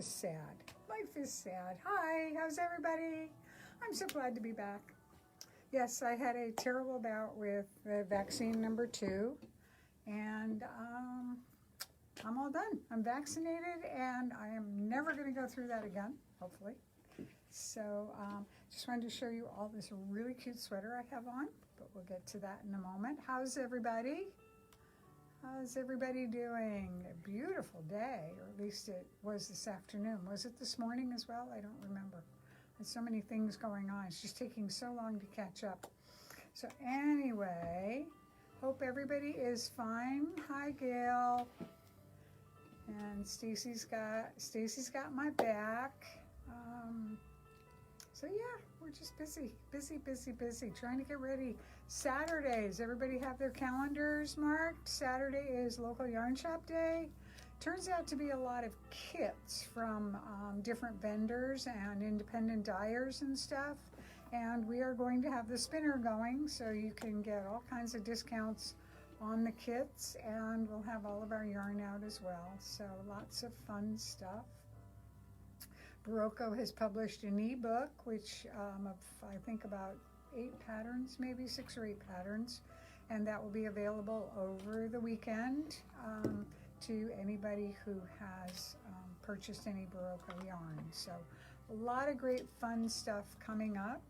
Sad. Life is sad. Hi, how's everybody? I'm so glad to be back. Yes, I had a terrible bout with the vaccine number 2, and I'm all done. I'm vaccinated, and I am never going to go through that again, hopefully. So just wanted to show you all this really cute sweater I have on, but we'll get to that in a moment. How's everybody? How's everybody doing? A beautiful day, or at least it was this afternoon. Was it this morning as well? I don't remember. There's so many things going on. It's just taking so long to catch up. So anyway, hope everybody is fine. Hi, Gail. And Stacy's got my back. So yeah, we're just busy, trying to get ready. Saturdays, everybody have their calendars marked. Saturday is local yarn shop day. Turns out to be a lot of kits from different vendors and independent dyers and stuff. And we are going to have the spinner going, so you can get all kinds of discounts on the kits, and we'll have all of our yarn out as well. So lots of fun stuff. Barocco has published an ebook, which of I think about 8 patterns, maybe 6 or 8 patterns, and that will be available over the weekend to anybody who has purchased any Barocco yarn. So a lot of great fun stuff coming up.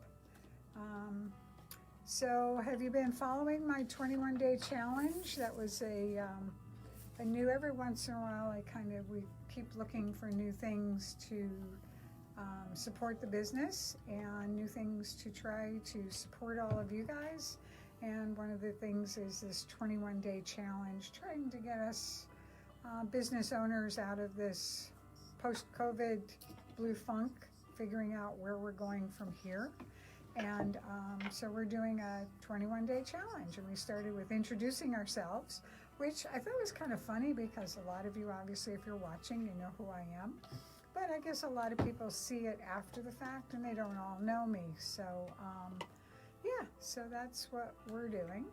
So have you been following my 21-day challenge? That was a new, every once in a while we keep looking for new things to support the business and new things to try to support all of you guys. And one of the things is this 21-day challenge, trying to get us business owners out of this post-COVID blue funk, figuring out where we're going from here. And so we're doing a 21-day challenge, and we started with introducing ourselves, which I thought was kind of funny because a lot of you, obviously, if you're watching, you know who I am. But I guess a lot of people see it after the fact and they don't all know me. So yeah, so that's what we're doing.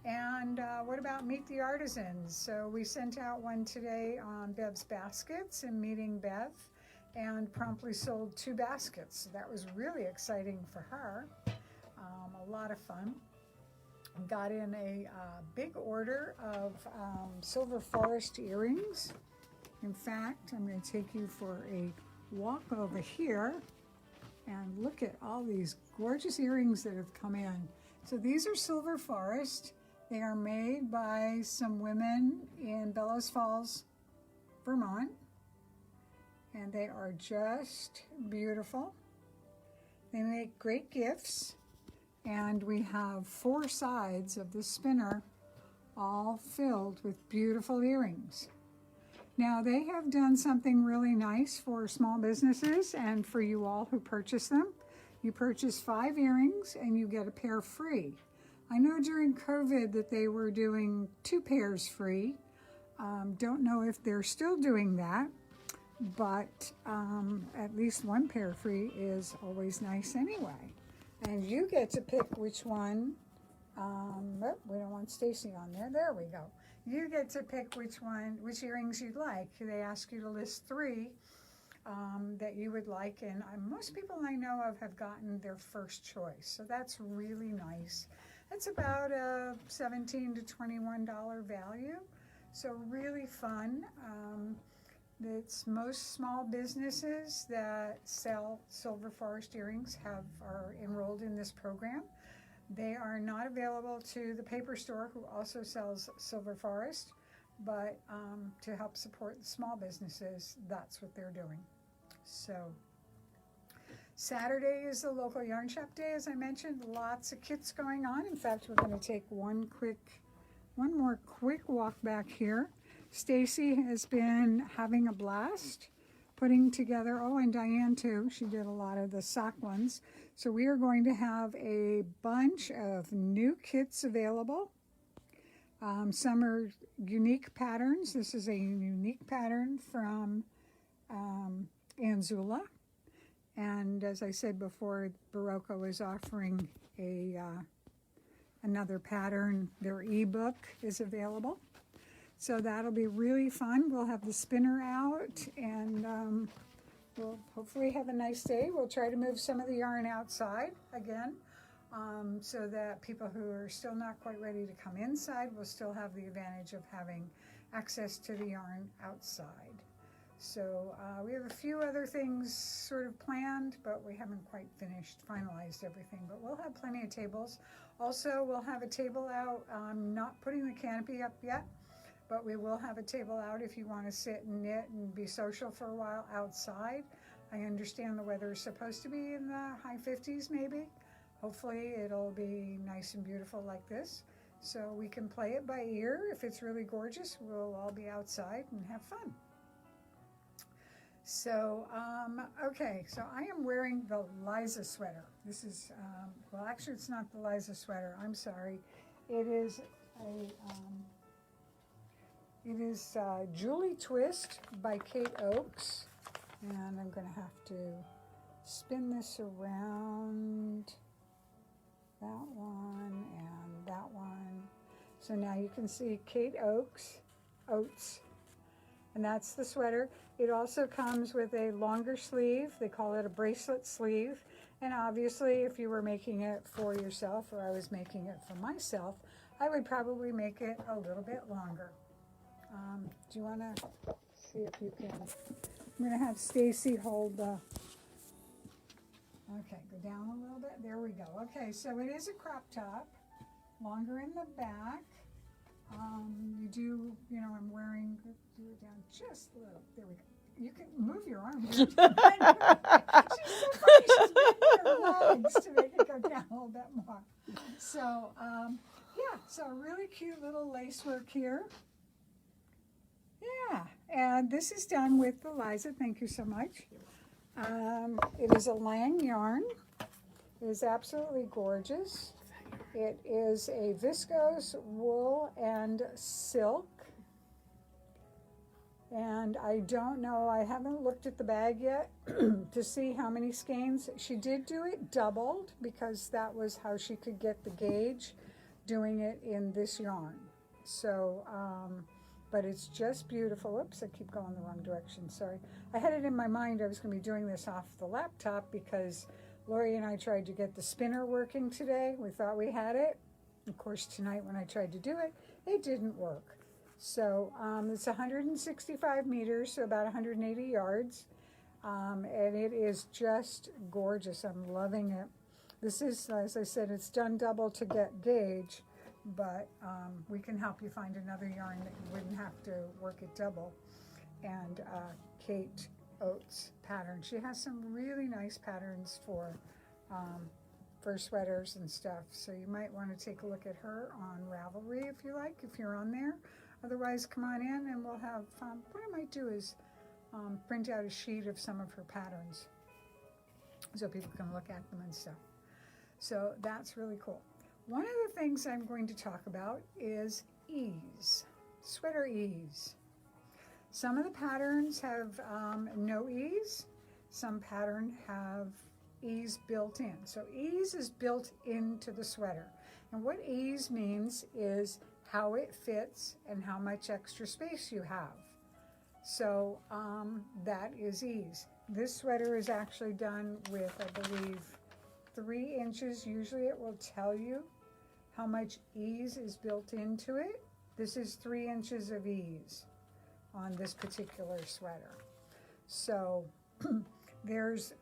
And what about Meet the Artisans? So we sent out one today on Bev's baskets and meeting Bev, and promptly sold 2 baskets. So that was really exciting for her. A lot of fun. Got in a big order of Silver Forest earrings. In fact, I'm going to take you for a walk over here and look at all these gorgeous earrings that have come in. So these are Silver Forest. They are made by some women in Bellows Falls, Vermont, and they are just beautiful. They make great gifts, and we have 4 sides of the spinner all filled with beautiful earrings. Now, they have done something really nice for small businesses and for you all who purchase them. You purchase 5 earrings and you get a pair free. I know during COVID that they were doing 2 pairs free. Don't know if they're still doing that, but at least 1 pair free is always nice anyway. And you get to pick which one. We don't want Stacy on there. There we go. You get to pick which earrings you'd like. They ask you to list 3 that you would like, and most people I know of have gotten their first choice. So that's really nice. It's about a $17 to $21 value. So really fun. It's most small businesses that sell Silver Forest earrings are enrolled in this program. They are not available to the paper store, who also sells Silver Forest, but to help support the small businesses, that's what they're doing. So Saturday is the local yarn shop day, as I mentioned. Lots of kits going on. In fact, we're going to take one more quick walk back here. Stacy has been having a blast putting together, and Diane too, she did a lot of the sock ones. So we are going to have a bunch of new kits available. Some are unique patterns. This is a unique pattern from Anzula. And as I said before, Barocco is offering another pattern. Their ebook is available. So that'll be really fun. We'll have the spinner out, and we'll hopefully have a nice day. We'll try to move some of the yarn outside again, so that people who are still not quite ready to come inside will still have the advantage of having access to the yarn outside. So we have a few other things sort of planned, but we haven't quite finalized everything. But we'll have plenty of tables. Also, we'll have a table out. I'm not putting the canopy up yet, but we will have a table out if you want to sit and knit and be social for a while outside. I understand the weather is supposed to be in the high 50s maybe. Hopefully it'll be nice and beautiful like this. So we can play it by ear. If it's really gorgeous, we'll all be outside and have fun. So, okay, so I am wearing the Liza sweater. This is, well, actually it's not the Liza sweater, I'm sorry. It is Julie Twist by Kate Oakes. And I'm gonna have to spin this around, that one and that one. So now you can see Kate Oates. And that's the sweater. It also comes with a longer sleeve. They call it a bracelet sleeve. And obviously, if you were making it for yourself, or I was making it for myself, I would probably make it a little bit longer. Do you want to see if you can? I'm going to have Stacy hold the... Okay, go down a little bit. There we go. Okay, so it is a crop top, longer in the back. You do, you know, I'm wearing, do it down just a little. There we go. You can move your arm. She's so funny. She's moving her legs to make it go down a little bit more. So, yeah, so a really cute little lace work here. Yeah, and this is done with the Liza. Thank you so much. It is a Lang yarn. It is absolutely gorgeous. It is a viscose wool and silk. And I don't know, I haven't looked at the bag yet to see how many skeins. She did do it doubled because that was how she could get the gauge doing it in this yarn. So, but it's just beautiful. Oops, I keep going the wrong direction, sorry. I had it in my mind I was going to be doing this off the laptop because Lori and I tried to get the spinner working today. We thought we had it. Of course, tonight when I tried to do it, it didn't work. So it's 165 meters, so about 180 yards. And it is just gorgeous. I'm loving it. This is, as I said, it's done double to get gauge, but we can help you find another yarn that you wouldn't have to work it double. And Kate Oates pattern. She has some really nice patterns for sweaters and stuff. So you might want to take a look at her on Ravelry if you like, if you're on there. Otherwise, come on in and we'll have, what I might do is print out a sheet of some of her patterns so people can look at them and stuff. So that's really cool. One of the things I'm going to talk about is ease, sweater ease. Some of the patterns have no ease. Some patterns have ease built in. So ease is built into the sweater. And what ease means is how it fits and how much extra space you have. So that is ease. This sweater is actually done with, I believe, 3 inches. Usually it will tell you how much ease is built into it. This is 3 inches of ease on this particular sweater. So there's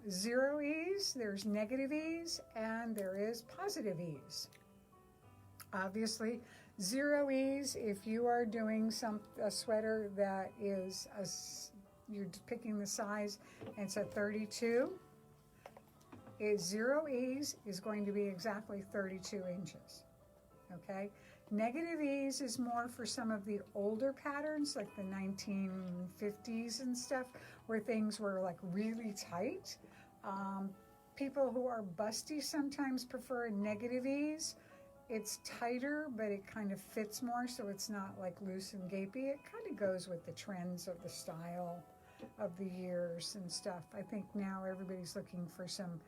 0 ease, there's negative ease, and there is positive ease. Obviously, 0 ease, if you are doing a sweater that is, you're picking the size, and it's a 32, 0 ease is going to be exactly 32 inches, okay? Negative ease is more for some of the older patterns, like the 1950s and stuff, where things were like really tight. People who are busty sometimes prefer a negative ease. It's tighter, but it kind of fits more, so it's not like loose and gapey. It kind of goes with the trends of the style of the years and stuff. I think now everybody's looking for some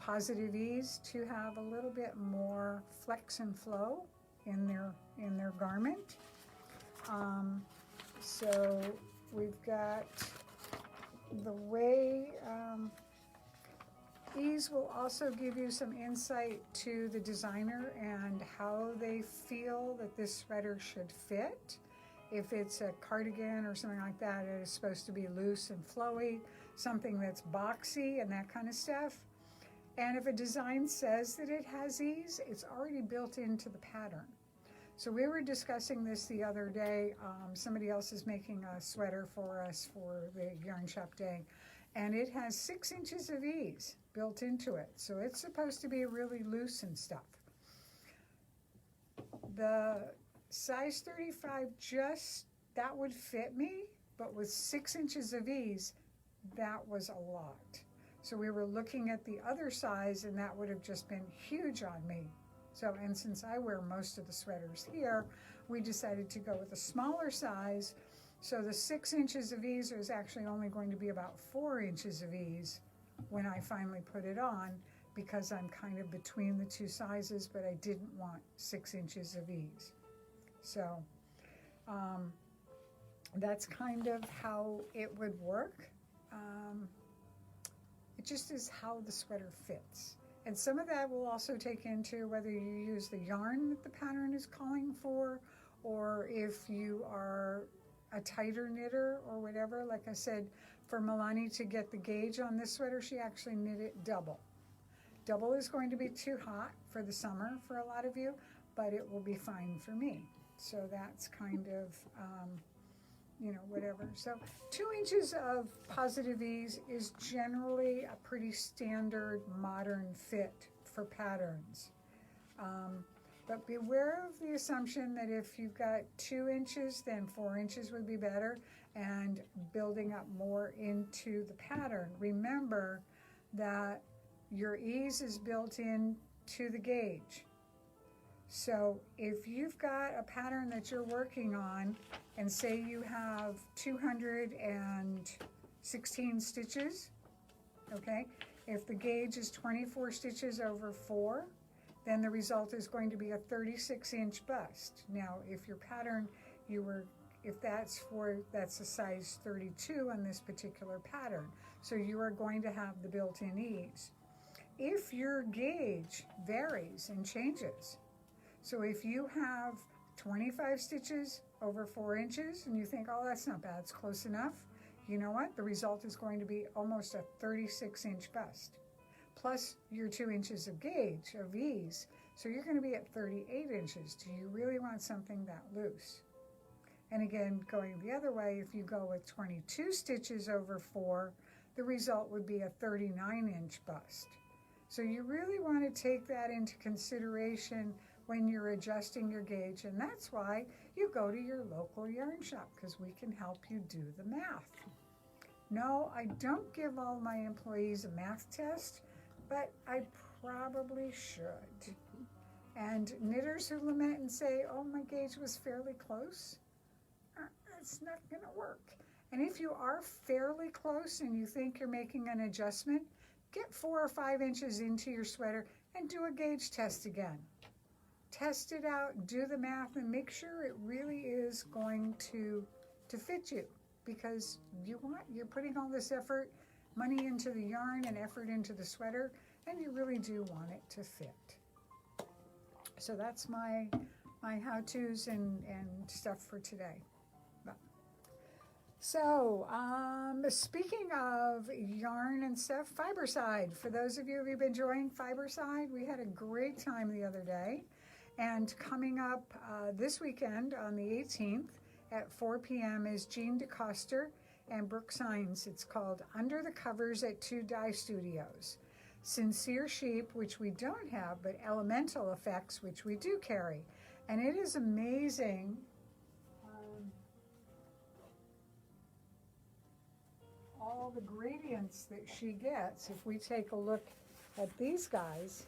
positive ease to have a little bit more flex and flow in their garment. So we've got the way, these will also give you some insight to the designer and how they feel that this sweater should fit. If it's a cardigan or something like that, it is supposed to be loose and flowy, something that's boxy and that kind of stuff. And if a design says that it has ease, it's already built into the pattern. So we were discussing this the other day. Somebody else is making a sweater for us for the Yarn Shop Day, and it has 6 inches of ease built into it. So it's supposed to be really loose and stuff. The size 35, that would fit me, but with 6 inches of ease, that was a lot. So we were looking at the other size, and that would have just been huge on me. So, and since I wear most of the sweaters here, we decided to go with a smaller size. So the 6 inches of ease is actually only going to be about 4 inches of ease when I finally put it on, because I'm kind of between the two sizes, but I didn't want 6 inches of ease. So that's kind of how it would work. It just is how the sweater fits. And some of that will also take into whether you use the yarn that the pattern is calling for, or if you are a tighter knitter or whatever. Like I said, for Milani to get the gauge on this sweater, she actually knit it double. Double is going to be too hot for the summer for a lot of you, but it will be fine for me. So that's kind of, whatever. So 2 inches of positive ease is generally a pretty standard modern fit for patterns. But beware of the assumption that if you've got 2 inches, then 4 inches would be better, and building up more into the pattern. Remember that your ease is built into the gauge. So if you've got a pattern that you're working on, and say you have 216 stitches, okay? If the gauge is 24 stitches over 4, then the result is going to be a 36-inch bust. Now, if your pattern, that's a size 32 on this particular pattern, so you are going to have the built-in ease. If your gauge varies and changes, so if you have 25 stitches over 4 inches and you think, oh, that's not bad, it's close enough, you know what? The result is going to be almost a 36-inch bust, plus your 2 inches of gauge of ease. So you're going to be at 38 inches. Do you really want something that loose? And again, going the other way, if you go with 22 stitches over 4, the result would be a 39-inch bust. So you really want to take that into consideration when you're adjusting your gauge, and that's why you go to your local yarn shop, because we can help you do the math. No, I don't give all my employees a math test, but I probably should. And knitters who lament and say, oh, my gauge was fairly close, that's not going to work. And if you are fairly close and you think you're making an adjustment, get 4 or 5 inches into your sweater and do a gauge test again. Test it out, do the math, and make sure it really is going to fit you, because you're putting all this effort, money into the yarn and effort into the sweater, and you really do want it to fit. So that's my how-tos and stuff for today. So, speaking of yarn and stuff, Fiberside. For those of you who've been enjoying Fiberside, we had a great time the other day. And coming up this weekend on the 18th at 4 p.m. is Jean DeCoster and Brooke Sines. It's called Under the Covers at 2 Dye Studios. Sincere Sheep, which we don't have, but Elemental Effects, which we do carry. And it is amazing. All the gradients that she gets. If we take a look at these guys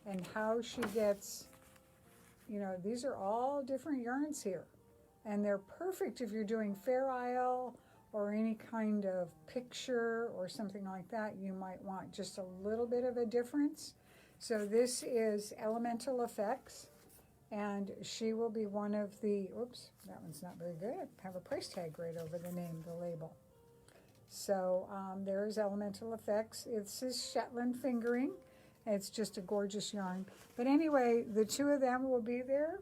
and how she gets, these are all different yarns here, and they're perfect if you're doing Fair Isle or any kind of picture or something like that. You might want just a little bit of a difference. So this is Elemental Effects, And she will be one of the, oops, that one's not very good. I have a price tag right over the name, the label. So there's Elemental Effects. It's his Shetland fingering. It's just a gorgeous yarn. But anyway, the two of them will be there.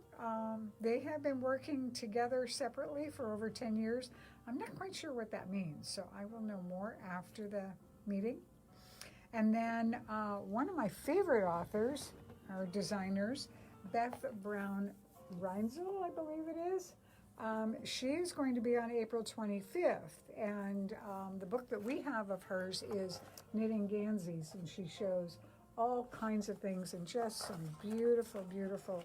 They have been working together separately for over 10 years. I'm not quite sure what that means, so I will know more after the meeting. And then one of my favorite authors, or designers, Beth Brown Reinzel, I believe it is. She's going to be on April 25th, and the book that we have of hers is Knitting Gansies, and she shows all kinds of things and just some beautiful, beautiful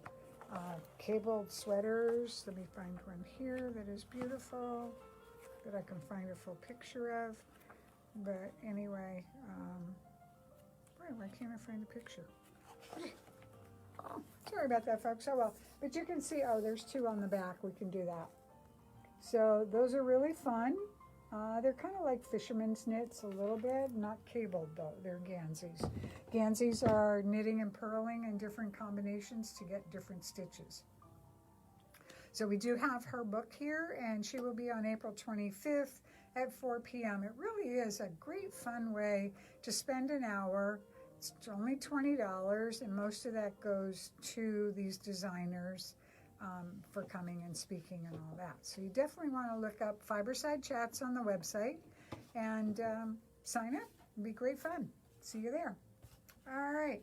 cabled sweaters. Let me find one here that is beautiful, that I can find a full picture of. But anyway, why can't I find a picture? Oh, sorry about that, folks. Oh well. But you can see, oh, there's two on the back. We can do that. So those are really fun. They're kind of like fisherman's knits a little bit, not cabled though. They're gansies. Gansies are knitting and purling in different combinations to get different stitches. So we do have her book here, and she will be on April 25th at 4 p.m. It really is a great fun way to spend an hour. It's only $20, and most of that goes to these designers for coming and speaking and all that. So you definitely want to look up Fiberside Chats on the website and sign up. It'll be great fun. See you there. All right.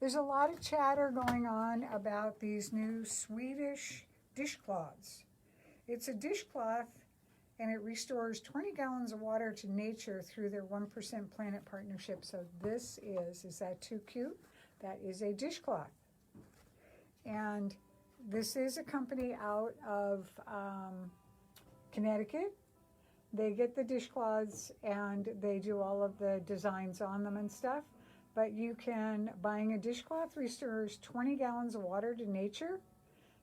There's a lot of chatter going on about these new Swedish dishcloths. It's a dishcloth, and it restores 20 gallons of water to nature through their 1% Planet Partnership. So this is that too cute? That is a dishcloth. And this is a company out of Connecticut. They get the dishcloths and they do all of the designs on them and stuff. But you can, buying a dishcloth restores 20 gallons of water to nature.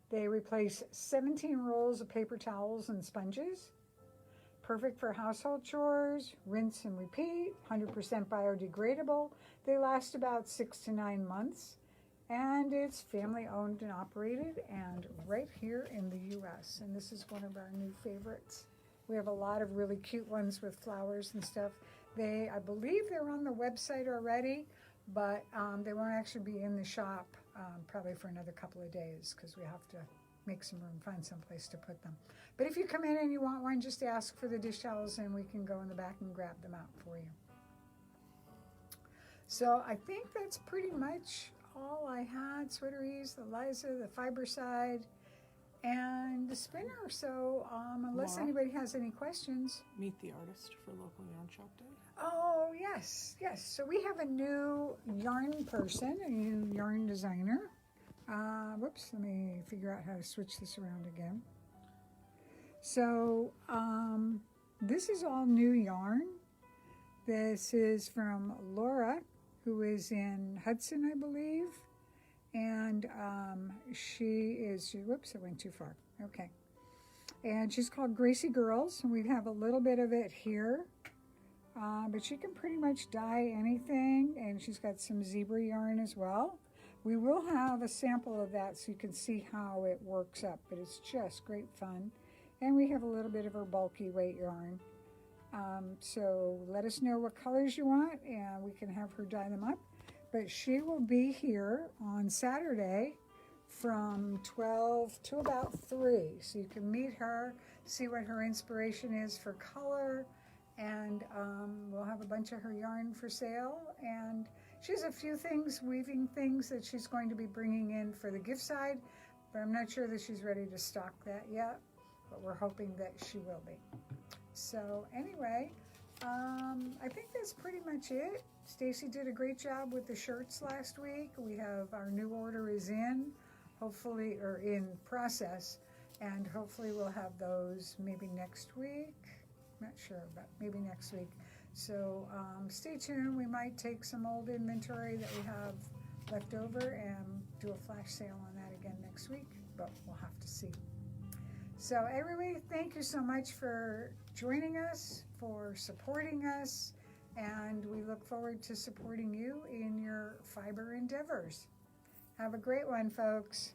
They replace 17 rolls of paper towels and sponges. Perfect for household chores, rinse and repeat, 100% biodegradable. They last about 6 to 9 months. And it's family owned and operated and right here in the US. And this is one of our new favorites. We have a lot of really cute ones with flowers and stuff. I believe they're on the website already, but they won't actually be in the shop probably for another couple of days because we have to make some room, find some place to put them. But if you come in and you want one, just ask for the dish towels and we can go in the back and grab them out for you. So I think that's pretty much all I had. Sweateries, the Liza, the Fiberside, and the spinner. So unless anybody has any questions. Meet the artist for local yarn shop day. Oh, yes. So we have a new yarn person, a new yarn designer. Whoops, let me figure out how to switch this around again. So this is all new yarn. This is from Laura, who is in Hudson, I believe. And whoops, I went too far. Okay. And she's called Greasy Girls, and we have a little bit of it here. But she can pretty much dye anything, and she's got some zebra yarn as well. We will have a sample of that so you can see how it works up, but it's just great fun. And we have a little bit of her bulky weight yarn. So let us know what colors you want, and we can have her dye them up. But she will be here on Saturday from 12 to about 3. So you can meet her, see what her inspiration is for color, and we'll have a bunch of her yarn for sale. And she has a few things, weaving things that she's going to be bringing in for the gift side, but I'm not sure that she's ready to stock that yet, but we're hoping that she will be. So anyway, I think that's pretty much it. Stacy did a great job with the shirts last week. We have our new order is in, hopefully, or in process, and hopefully we'll have those maybe next week. Not sure, but maybe next week. So stay tuned. We might take some old inventory that we have left over and do a flash sale on that again next week, but we'll have to see. So everybody, thank you so much for joining us, for supporting us, and we look forward to supporting you in your fiber endeavors. Have a great one, folks.